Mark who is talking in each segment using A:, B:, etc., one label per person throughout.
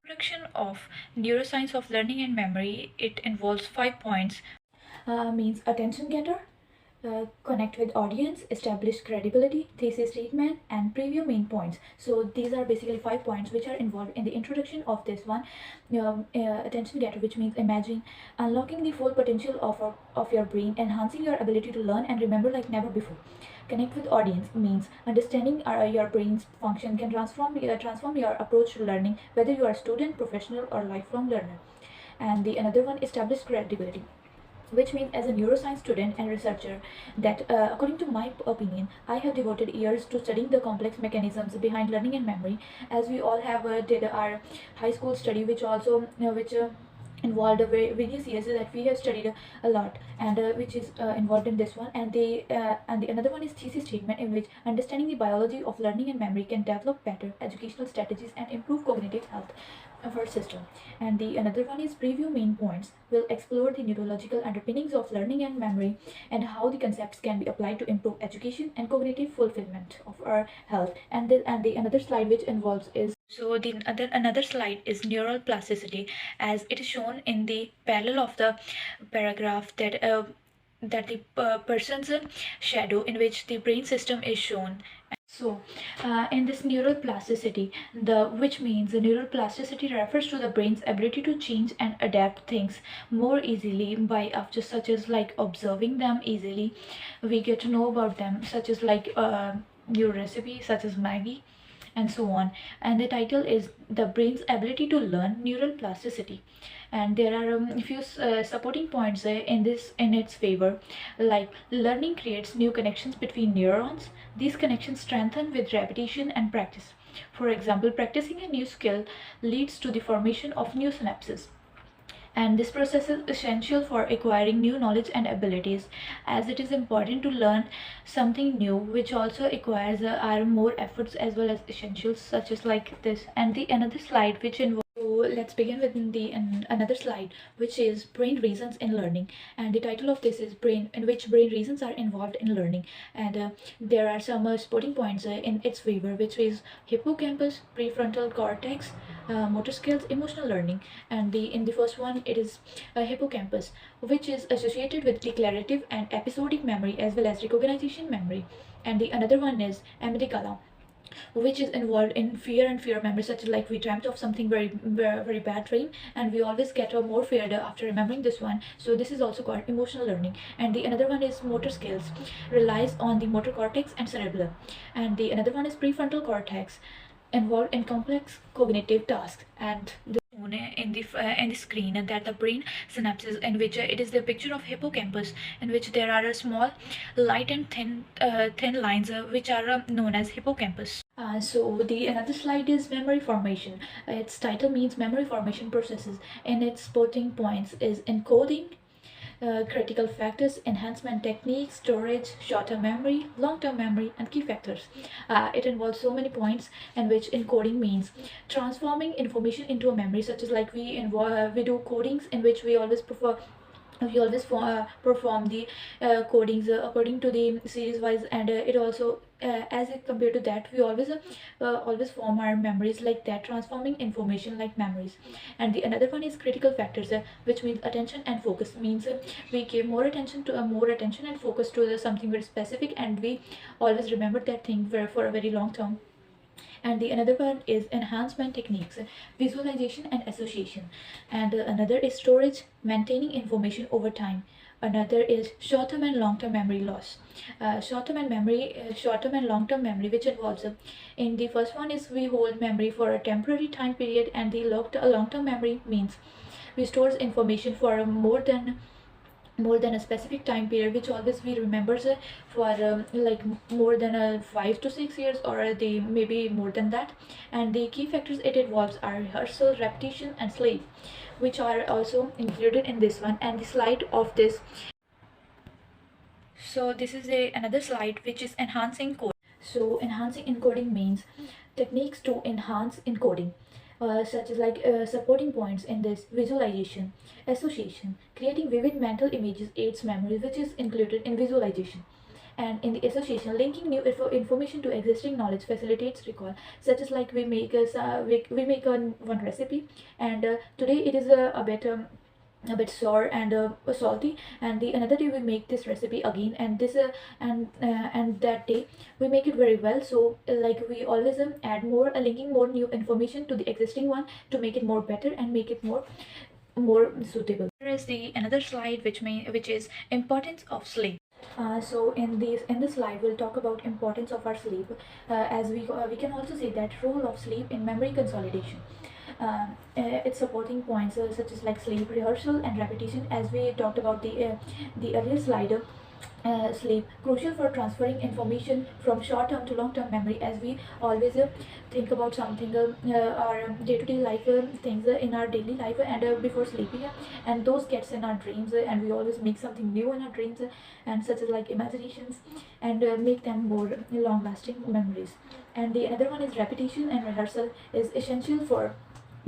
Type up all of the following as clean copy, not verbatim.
A: Introduction of neuroscience of learning and memory. It involves 5 points. Means attention getter, connect with audience, establish credibility, thesis statement, and preview main points. So these are basically 5 points which are involved in the introduction of this one. Attention getter, which means imagine unlocking the full potential of your brain, enhancing your ability to learn and remember like never before. Connect with audience means understanding your brain's function can transform your approach to learning, whether you are a student, professional, or lifelong learner. And the another one, establish credibility, which means as a neuroscience student and researcher that according to my opinion, I have devoted years to studying the complex mechanisms behind learning and memory, as we all have did our high school study, which also which involved various years that we have studied a lot, and which is involved in this one. And the another one is thesis statement, in which understanding the biology of learning and memory can develop better educational strategies and improve cognitive health of our system. And the another one is preview main points. We'll explore the neurological underpinnings of learning and memory and how the concepts can be applied to improve education and cognitive fulfillment of our health. And the another slide which involves is, so the another slide is neural plasticity, as it is shown in the parallel of the paragraph that the person's shadow, in which the brain system is shown. So, in this neural plasticity, the which means the neural plasticity refers to the brain's ability to change and adapt things more easily by after such as like observing them easily. We get to know about them, such as like new recipes such as Maggie, and so on. And the title is the brain's ability to learn, neural plasticity. And there are a few supporting points in its favor, like learning creates new connections between neurons. These connections strengthen with repetition and practice. For example, practicing a new skill leads to the formation of new synapses, and this process is essential for acquiring new knowledge and abilities, as it is important to learn something new, which also requires our more efforts as well as essentials such as like this. And the another slide which involves, so let's begin with the another slide, which is brain reasons in learning. And the title of this is brain, in which brain reasons are involved in learning. And there are some supporting points in its favor, which is hippocampus, prefrontal cortex, motor skills, emotional learning. And the in the first one, it is hippocampus, which is associated with declarative and episodic memory as well as recognition memory. And the another one is amygdala, which is involved in fear and fear memory, such as like we dreamt of something very bad dream, and we always get more feared after remembering this one. So this is also called emotional learning. And the another one is motor skills, relies on the motor cortex and cerebellum. And the another one is prefrontal cortex, involved in complex cognitive tasks. And the in the screen that the brain synapses, in which it is the picture of hippocampus, in which there are a small light and thin lines which are known as hippocampus. So the another slide is memory formation. Its title means memory formation processes, and its supporting points is encoding, critical factors, enhancement techniques, storage, short-term memory, long-term memory, and key factors. It involves so many points, in which encoding means transforming information into a memory, such as like we do codings, in which we always perform the codings according to the series wise. And it also as it compared to that, we always form our memories like that, transforming information like memories. And the another one is critical factors, which means attention and focus, means we give more attention and focus to something very specific, and we always remember that thing for a very long term. And the another one is enhancement techniques, visualization and association. And another is storage, maintaining information over time. Another is short-term and long-term memory loss. Short-term and long-term memory, which involves in the first one is we hold memory for a temporary time period, and the long-term memory means we stores information for more than a specific time period, which always we remembers for like more than 5 to 6 years, or the maybe more than that. And the key factors it involves are rehearsal, repetition, and sleep, which are also included in this one. And the slide of this, so this is another slide which is enhancing code. So enhancing encoding means techniques to enhance encoding, such as like supporting points in this: visualization, association, creating vivid mental images aids memory, which is included in visualization. And in the association, linking new information to existing knowledge facilitates recall, such as like we make one recipe, and today it is a bit sour and salty, and the another day we make this recipe again, and this and that day we make it very well. So like we always add more linking more new information to the existing one to make it more better and make it more suitable. Here is the another slide which is importance of sleep. So in this slide we'll talk about importance of our sleep, as we can also say that role of sleep in memory consolidation. Its supporting points such as like sleep rehearsal and repetition, as we talked about the earlier slide. Sleep crucial for transferring information from short-term to long-term memory, as we always think about something our day-to-day life things in our daily life and before sleeping, and those gets in our dreams, and we always make something new in our dreams, and such as like imaginations, and make them more long-lasting memories. And the another one is repetition and rehearsal is essential for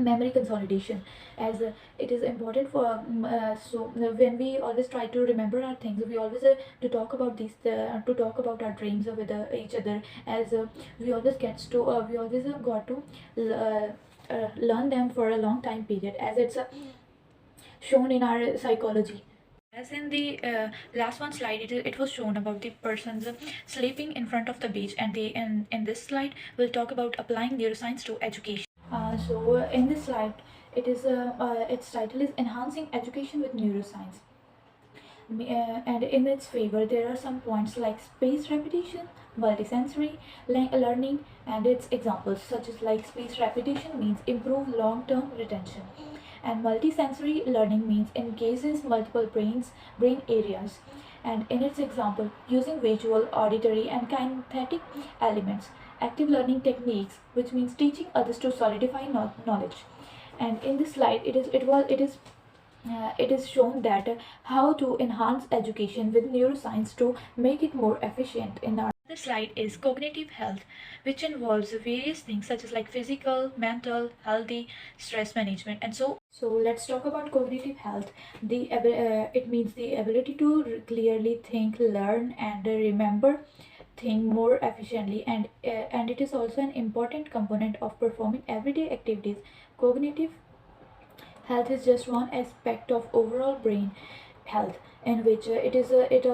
A: memory consolidation, as it is important for when we always try to remember our things, we always to talk about our dreams with each other, as we always got to learn them for a long time period, as it's shown in our psychology. As in the last one slide, it was shown about the persons sleeping in front of the beach, and in this slide we'll talk about applying neuroscience to education. In this slide, its title is Enhancing Education with Neuroscience. And in its favor, there are some points like spaced repetition, multisensory learning, and its examples, such as like spaced repetition means improve long-term retention, and multisensory learning means engages multiple brain areas. And in its example, using visual, auditory, and kinesthetic elements, active learning techniques, which means teaching others to solidify knowledge. And in this slide, it is shown that how to enhance education with neuroscience to make it more efficient in our. The slide is cognitive health, which involves various things such as like physical, mental, healthy, stress management, and so let's talk about cognitive health. It means the ability to clearly think, learn, and remember think more efficiently, and it is also an important component of performing everyday activities. Cognitive health is just one aspect of overall brain health, in which it is it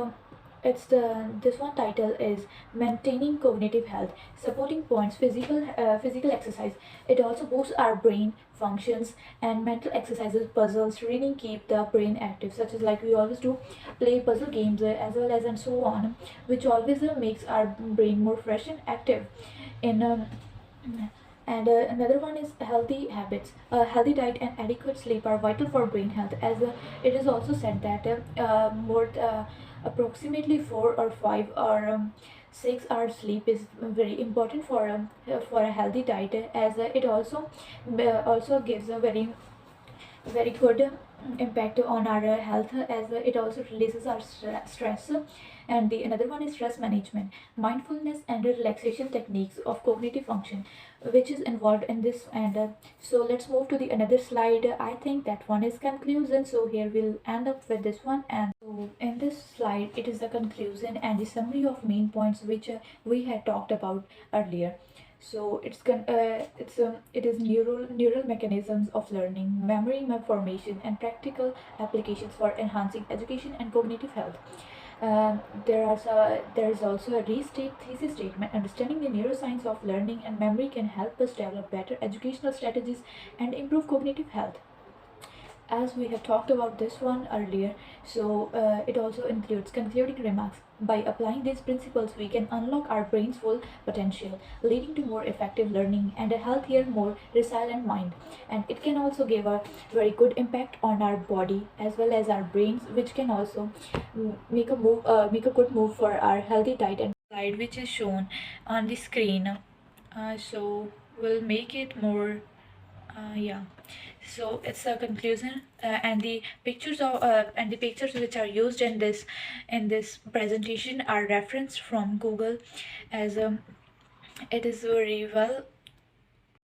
A: it's the this one title is maintaining cognitive health, supporting points physical exercise. It also boosts our brain functions, and mental exercises, puzzles, reading keep the brain active, such as like we always do play puzzle games as well as and so on, which always makes our brain more fresh and active in and another one is healthy habits. Healthy diet and adequate sleep are vital for brain health, as it is also said that more approximately 4 or 5 or 6 hours sleep is very important for a healthy diet, as it also gives a very good impact on our health, as it also releases our stress. And the another one is stress management, mindfulness and relaxation techniques of cognitive function, which is involved in this. And so let's move to the another slide. I think that one is conclusion, so here we'll end up with this one. And so in this slide it is the conclusion and the summary of main points which we had talked about earlier. So it is neural mechanisms of learning, memory formation, and practical applications for enhancing education and cognitive health. There is also a restate thesis statement. Understanding the neuroscience of learning and memory can help us develop better educational strategies and improve cognitive health, as we have talked about this one earlier. So it also includes concluding remarks. By applying these principles, we can unlock our brain's full potential, leading to more effective learning and a healthier, more resilient mind. And it can also give a very good impact on our body as well as our brains, which can also make a good move for our healthy diet. And slide which is shown on the screen. So we'll make it more. Yeah, so it's a conclusion, and the pictures which are used in this presentation are referenced from Google, as it is very well